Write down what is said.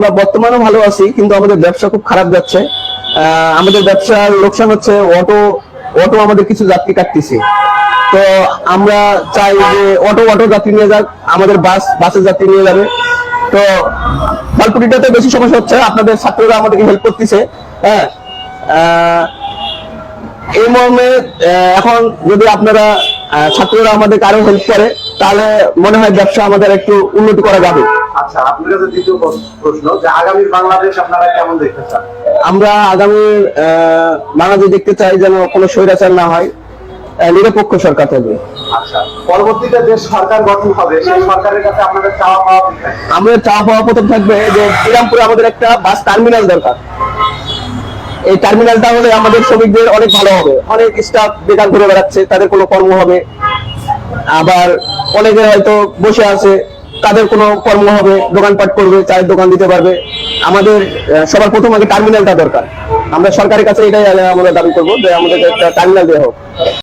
আমরা বর্তমানে ভালো আছি, কিন্তু আমাদের ব্যবসা খুব খারাপ যাচ্ছে। আমাদের ব্যবসার লোকসান হচ্ছে। অটো অটো আমাদের কিছু যাত্রী কাটতেছে। তো আমরা চাই যে অটো যাত্রী নিয়ে যাক, আমাদের বাসের যাত্রী নিয়ে যাবে। তো ফলপুরিটাতে বেশি সমস্যা হচ্ছে। আপনাদের ছাত্ররা আমাদেরকে হেল্প করতেছে। হ্যাঁ, এই মর্মে এখন যদি আপনারা ছাত্ররা আমাদেরকে আরো হেল্প করে, তাহলে মনে হয় ব্যবসা আমাদের একটু উন্নতি করা যাবে। আচ্ছা, আপনার কাছে দ্বিতীয় প্রশ্ন, যে আগামী বাংলাদেশ আপনারা কেমন দেখতে চান? আমরা আগামী বাংলাদেশ দেখতে চাই যেন কোনো স্বৈরাচার না হয়, নিরপেক্ষ সরকার থাকবে। আচ্ছা, পরবর্তীতে যে সরকার গঠন হবে সেই সরকারের কাছে আপনাদের চাওয়া পাওয়া কি থাকবে? আমাদের চাওয়া পাওয়া প্রথম থাকবে যে শ্রীরামপুরে আমাদের একটা বাস টার্মিনাল দরকার। এই টার্মিনালটা হলে আমাদের শ্রমিকদের অনেক ভালো হবে। অনেক স্টাফ বেকার ঘুরে বেড়াচ্ছে, তাদের কোনো কর্ম হবে। আবার অনেকে হয়তো বসে আছে, তাদের কোনো কর্ম হবে, দোকানপাট করবে, চায়ের দোকান দিতে পারবে। আমাদের সবার প্রথম আগে টার্মিনালটা দরকার। আমরা সরকারের কাছে এটাই আমরা দাবি করবো যে আমাদের একটা টার্মিনাল দেওয়া হোক।